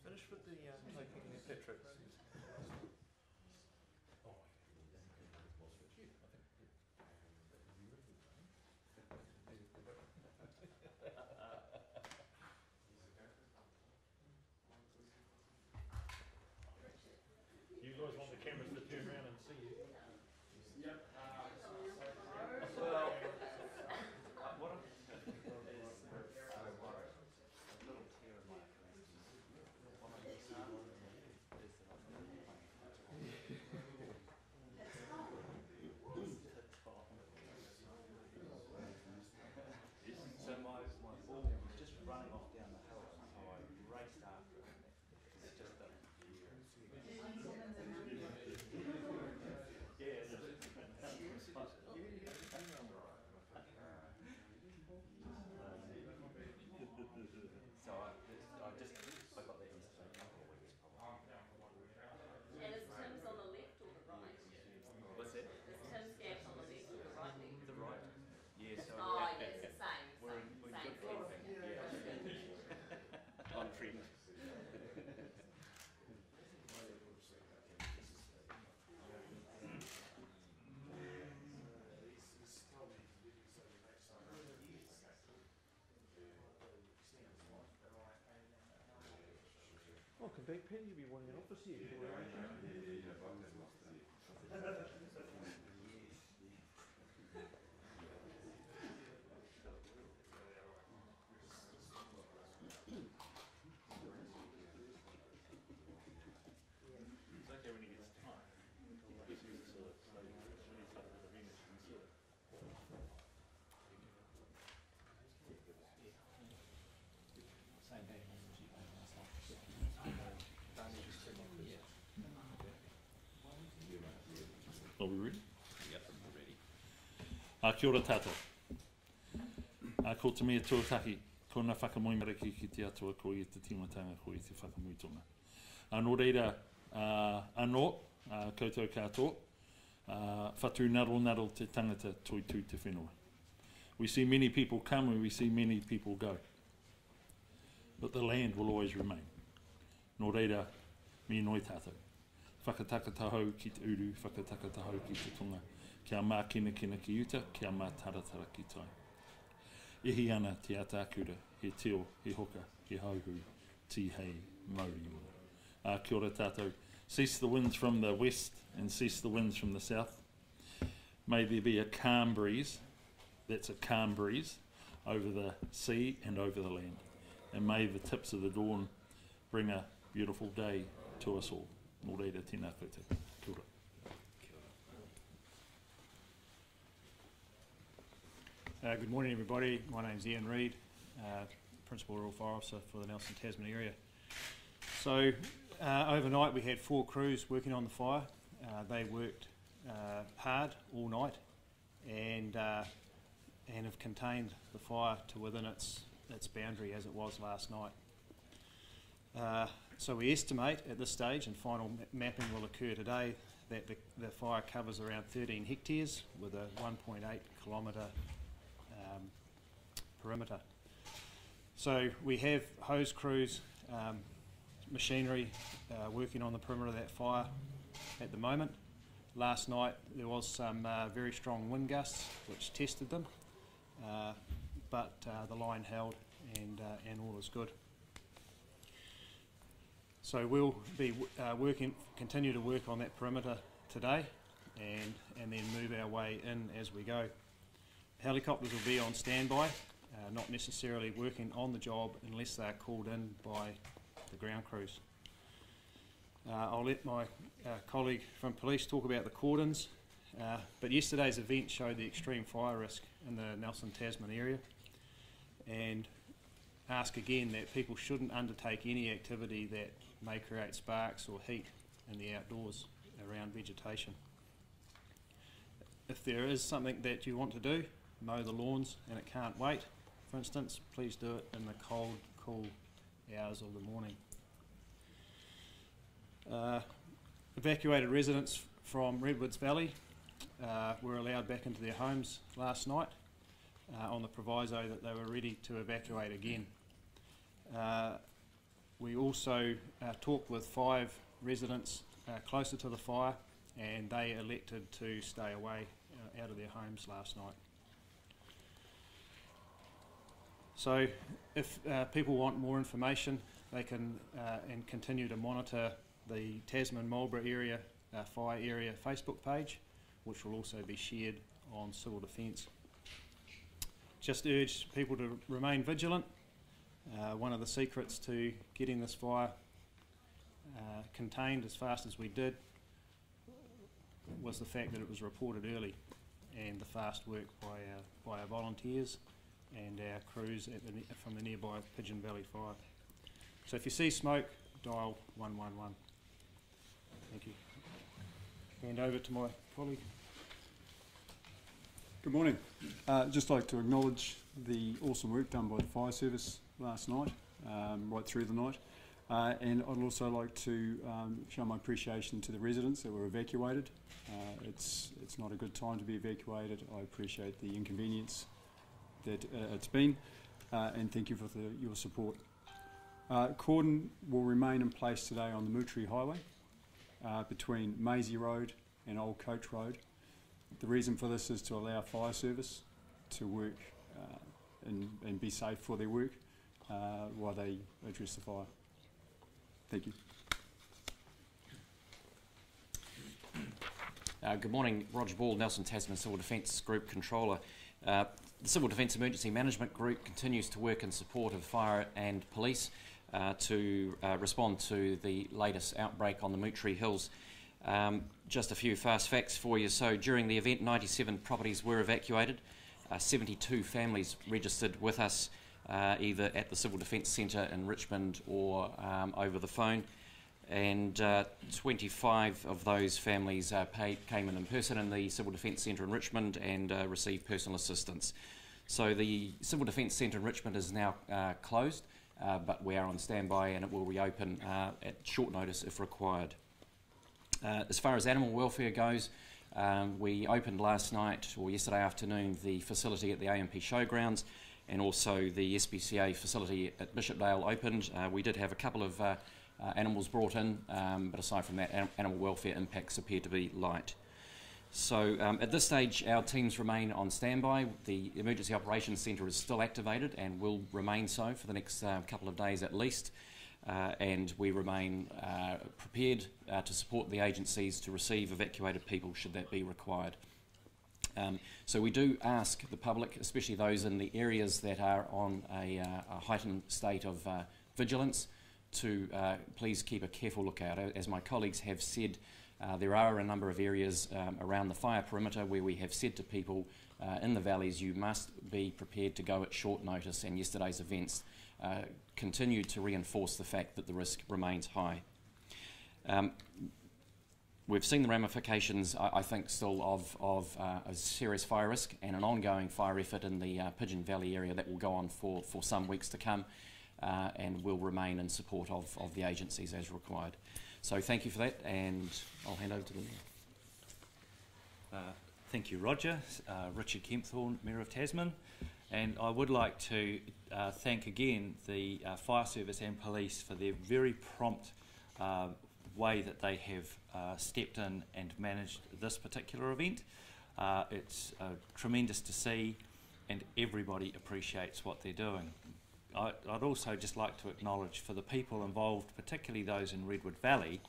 Finish with the taking the Patrick's. You guys want the cameras to turn around and see you? Yep. Well, what I'm is a little tear in my what I is that I'm so my ball was just running off down the hill, so I raced after it. It's just a I got that yesterday, a couple of weeks probably. And is Tim's on the left or the right? What's that? Is Tim's gap on the left or the right leg? The right. Yeah, so Oh, yeah, it's the same. we're in good form. Yeah. On trend. Welcome back, Penny. You'll be wanting an office here. It's okay when he gets time. Same day. Are we ready? Yep, we're ready. Kia ora tātou. Ko te mea tuatahi, ko nā whakamoimaraki ki te atua ko i te tīmatanga ko i te whakamuitonga. Nō reira, anō, koutou katoa, whatu naro te tangata toi tū te whenua. We see many people come and we see many people go. But the land will always remain. Nō reira, me noi tātou. Whakatakatahau ki te uru, whakatakatahau ki te tonga. Kia mā kina ki uta, kia mā taratara ki tai. Ihi ana te atākura, he teo, he hoka, he hauhu, ti hei, mauri ua. Kia ora tātou. Cease the winds from the west and cease the winds from the south. May there be a calm breeze, that's a calm breeze, over the sea and over the land. And may the tips of the dawn bring a beautiful day to us all. Nō reira, tēnā koutou. Kia ora. Good morning, everybody. My name's Ian Reid, Principal Rural Fire Officer for the Nelson Tasman area. So overnight we had 4 crews working on the fire. They worked hard all night and have contained the fire to within its boundary as it was last night. So we estimate at this stage, and final mapping will occur today, that the fire covers around 13 hectares with a 1.8 kilometre perimeter. So we have hose crews, machinery working on the perimeter of that fire at the moment. Last night there was some very strong wind gusts which tested them, but the line held and all is good. So we'll be continue to work on that perimeter today and then move our way in as we go. Helicopters will be on standby, not necessarily working on the job unless they're called in by the ground crews. I'll let my colleague from police talk about the cordons, but yesterday's event showed the extreme fire risk in the Nelson Tasman area, and ask again that people shouldn't undertake any activity that may create sparks or heat in the outdoors around vegetation. If there is something that you want to do, mow the lawns and it can't wait, for instance, please do it in the cold, cool hours of the morning. Evacuated residents from Redwoods Valley were allowed back into their homes last night. on the proviso that they were ready to evacuate again. We also talked with 5 residents closer to the fire, and they elected to stay away out of their homes last night. So if people want more information, they can and continue to monitor the Tasman Marlborough area fire area Facebook page, which will also be shared on Civil Defence. Just urge people to remain vigilant. One of the secrets to getting this fire contained as fast as we did was the fact that it was reported early, and the fast work by our volunteers and our crews from the nearby Pigeon Valley Fire. So if you see smoke, dial 111. Thank you. Hand over to my colleague. Good morning. Just like to acknowledge the awesome work done by the fire service last night, right through the night. And I'd also like to show my appreciation to the residents that were evacuated. It's not a good time to be evacuated. I appreciate the inconvenience that it's been, and thank you for your support. Cordon will remain in place today on the Mootri Highway between Maisie Road and Old Coach Road. The reason for this is to allow fire service to work and be safe for their work while they address the fire. Thank you. Good morning, Roger Ball, Nelson Tasman Civil Defence Group Controller. The Civil Defence Emergency Management Group continues to work in support of fire and police to respond to the latest outbreak on the Mootri Hills. Just a few fast facts for you. So during the event, 97 properties were evacuated, 72 families registered with us either at the Civil Defence Centre in Richmond or over the phone, and 25 of those families came in person in the Civil Defence Centre in Richmond and received personal assistance. So the Civil Defence Centre in Richmond is now closed, but we are on standby and it will reopen at short notice if required. As far as animal welfare goes, we opened last night or yesterday afternoon the facility at the AMP Showgrounds, and also the SPCA facility at Bishopdale opened. We did have a couple of animals brought in, but aside from that, animal welfare impacts appear to be light. So at this stage, our teams remain on standby. The Emergency Operations Centre is still activated and will remain so for the next couple of days at least. And we remain prepared to support the agencies to receive evacuated people should that be required. So we do ask the public, especially those in the areas that are on a heightened state of vigilance, to please keep a careful lookout. As my colleagues have said, there are a number of areas around the fire perimeter where we have said to people in the valleys, you must be prepared to go at short notice, and yesterday's events continued to reinforce the fact that the risk remains high. We've seen the ramifications, I think, still of a serious fire risk and an ongoing fire effort in the Pigeon Valley area that will go on for some weeks to come, and will remain in support of the agencies as required. So thank you for that, and I'll hand over to the Mayor. Thank you, Roger. Richard Kempthorne, Mayor of Tasman. And I would like to thank again the fire service and police for their very prompt way that they have stepped in and managed this particular event. It's tremendous to see, and everybody appreciates what they're doing. I'd also just like to acknowledge for the people involved, particularly those in Redwood Valley,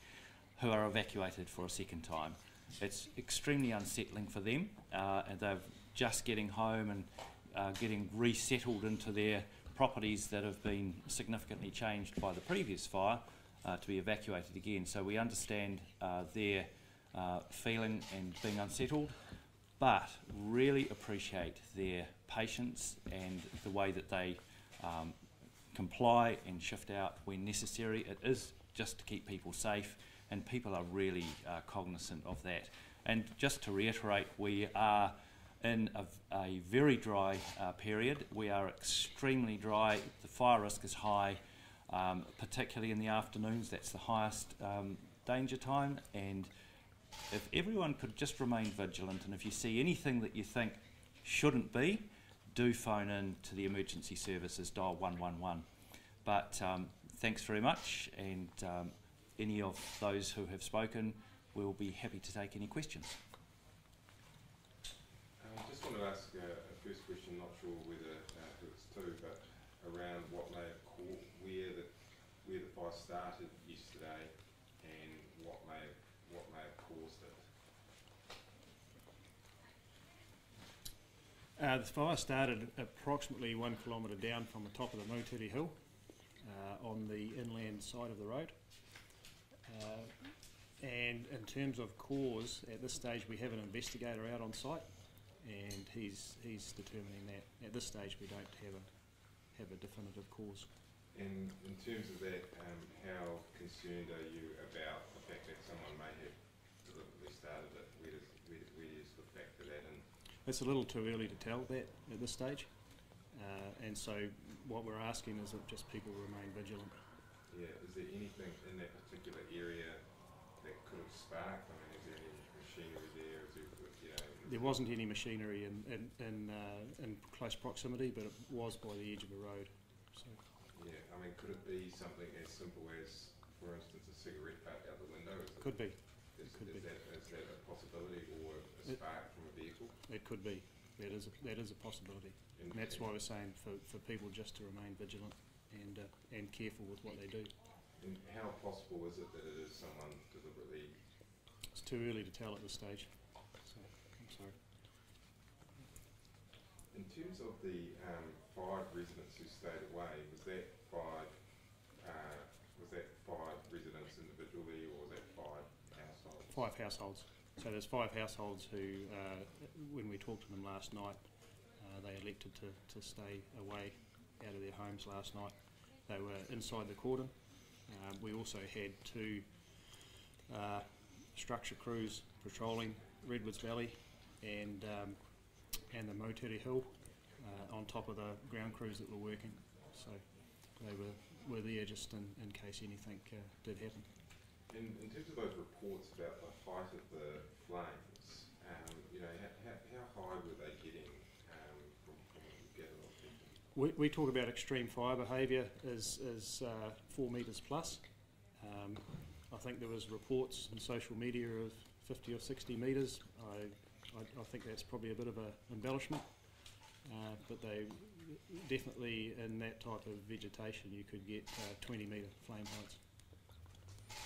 who are evacuated for a second time. It's extremely unsettling for them, and they're just getting home and getting resettled into their properties that have been significantly changed by the previous fire to be evacuated again. So we understand their feeling and being unsettled, but really appreciate their patience and the way that they comply and shift out when necessary. It is just to keep people safe, and people are really cognizant of that. And just to reiterate, we are in a very dry period. We are extremely dry. The fire risk is high, particularly in the afternoons. That's the highest danger time. And if everyone could just remain vigilant, and if you see anything that you think shouldn't be, do phone in to the emergency services, dial 111. But thanks very much, and any of those who have spoken, we'll be happy to take any questions. I just want to ask a first question, not sure whether who it's to, but around what may have where the fire started yesterday and what may have caused it. The fire started approximately 1 kilometre down from the top of the Moutere Hill on the inland side of the road. And in terms of cause, at this stage we have an investigator out on site, and he's determining that. At this stage we don't have a definitive cause. And in terms of that, how concerned are you about the fact that someone may have deliberately started it? Where does the factor that in? It's a little too early to tell that at this stage, and so what we're asking is that just people remain vigilant. Yeah, is there anything in that particular area that could have sparked? I mean, is there any machinery there? Is there, you know, There wasn't any machinery in close proximity, but it was by the edge of a road. So. Yeah, I mean, could it be something as simple as, for instance, a cigarette butt out the window? Could be. Is that a possibility, or a spark from a vehicle? It could be. That is a possibility. And that's why we're saying for people just to remain vigilant and careful with what they do. And how possible is it that it is someone deliberately? It's too early to tell at this stage. So, I'm sorry. In terms of the 5 residents who stayed away, was that five residents individually, or was that 5 households? 5 households. So there's 5 households who, when we talked to them last night, they elected to stay away out of their homes last night. They were inside the cordon. We also had 2 structure crews patrolling Redwoods Valley and the Moutere Hill on top of the ground crews that were working. So they were there just in case anything did happen. In terms of those reports about the height of the flames, you know, how high were they getting from what you gathered off people? We talk about extreme fire behaviour as 4 metres plus. I think there was reports in social media of 50 or 60 metres. I think that's probably a bit of an embellishment, but they definitely in that type of vegetation you could get 20 metre flame heights.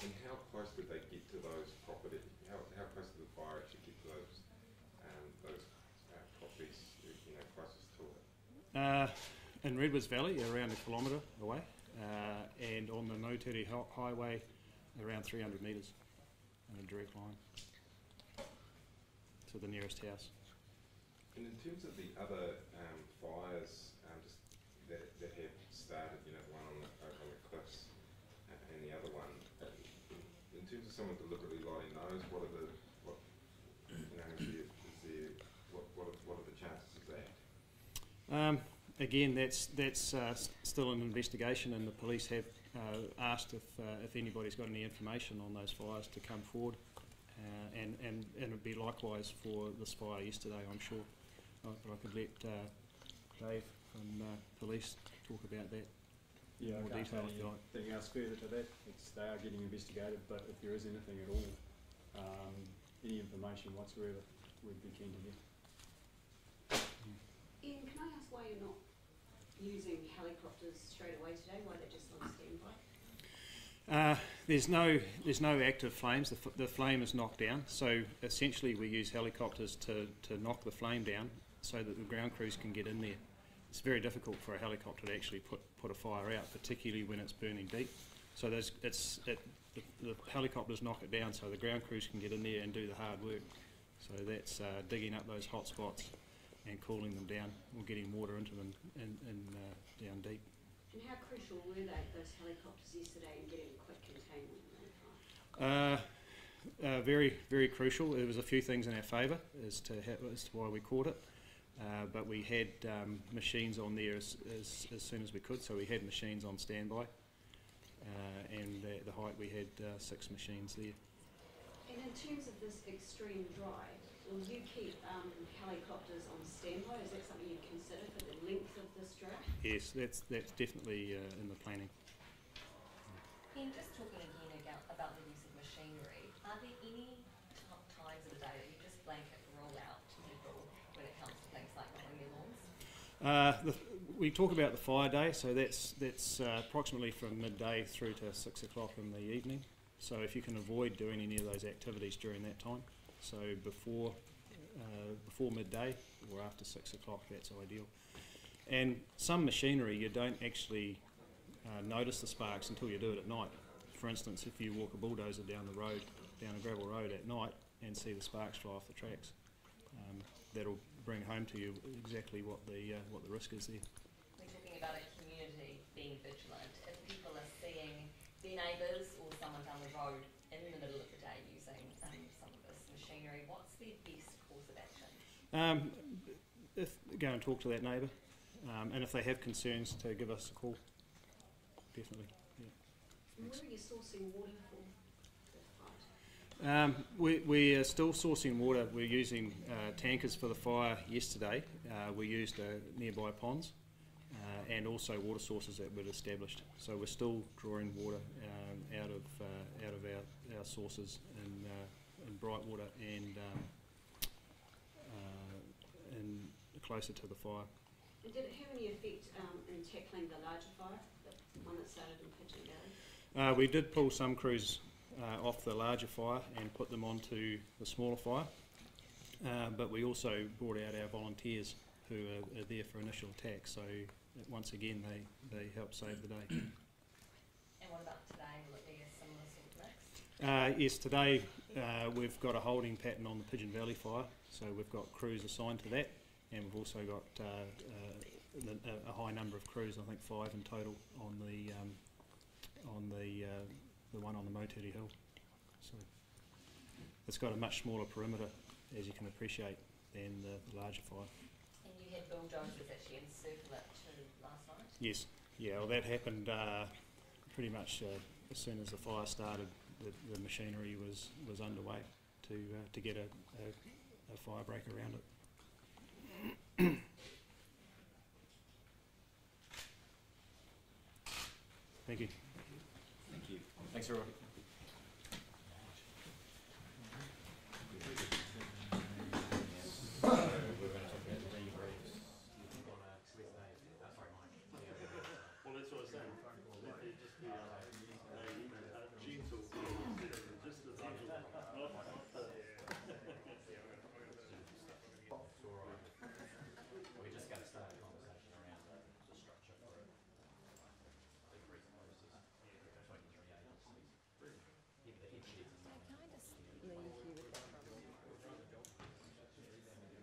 And how close did they get to those properties? How close did the fire actually get to those properties, you know, closest to it? In Redwoods Valley, around 1 kilometre away, and on the Moutere Highway, around 300 metres in a direct line to the nearest house. And in terms of the other fires just that have started, you know, one over on the cliffs and the other one, in terms of someone deliberately lighting those, what are the chances of that? Again, that's still an investigation, and the police have asked if anybody's got any information on those fires to come forward, and it'd be likewise for this fire yesterday, I'm sure. But I could let Dave from police talk about that. Yeah, More I can't detail add if you like. anything else further to that. They are getting investigated, but if there is anything at all, any information whatsoever, we'd be keen to get. Ian, can I ask why you're not using helicopters straight away today? Why they're just on standby? There's no active flames. The flame is knocked down. So essentially, we use helicopters to knock the flame down so that the ground crews can get in there. It's very difficult for a helicopter to actually put a fire out, particularly when it's burning deep. So the helicopters knock it down so the ground crews can get in there and do the hard work. So that's digging up those hot spots and cooling them down, or getting water into them down deep. And how crucial were those helicopters yesterday in getting quick containment on the fire? Very, very crucial. There was a few things in our favour as to why we caught it, but we had machines on there as soon as we could. So we had machines on standby, and at the height we had 6 machines there. And in terms of this extreme dry, will you keep helicopters on standby standby? Is that something you'd consider for the length of this drought? Yes, that's definitely in the planning. And just talking again about the use of machinery, are there any times of the day that you just blanket roll out to people when it comes to things like mowing their lawns? We talk about the fire day, so that's approximately from midday through to 6 o'clock in the evening. So if you can avoid doing any of those activities during that time, so before midday or after 6 o'clock, that's ideal. And some machinery, you don't actually notice the sparks until you do it at night. For instance, if you walk a bulldozer down the road, down a gravel road at night, and see the sparks fly off the tracks, that'll bring home to you exactly what the risk is there. We're talking about a community being vigilant. If people are seeing their neighbours or someone down the road in the middle of the day using some of this machinery, what's their best course of action? Go and talk to that neighbour, and if they have concerns, to give us a call. Definitely. Yeah. And where are you sourcing water for the fight? We are still sourcing water. We're using tankers for the fire yesterday. We used nearby ponds and also water sources that were established. So we're still drawing water out of our sources in Brightwater and closer to the fire. And did it have any effect in tackling the larger fire, the one that started in Pigeon Valley? We did pull some crews off the larger fire and put them onto the smaller fire, but we also brought out our volunteers who are there for initial attack, so once again they help save the day. And what about today? Will it be a similar sort of mix? Yes, today we've got a holding pattern on the Pigeon Valley fire, so we've got crews assigned to that, and we've also got a high number of crews, I think 5 in total, on the one on the Moteri Hill. So it's got a much smaller perimeter, as you can appreciate, than the larger fire. And you had bulldozers actually encircle it too last night? Yes, yeah, well that happened pretty much as soon as the fire started. The machinery was underway to get a fire break around it. Thank you. Thank you. Thanks, everyone.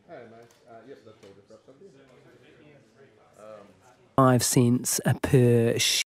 Hey mate, yep, that's all just wrapped up here. 5 cents per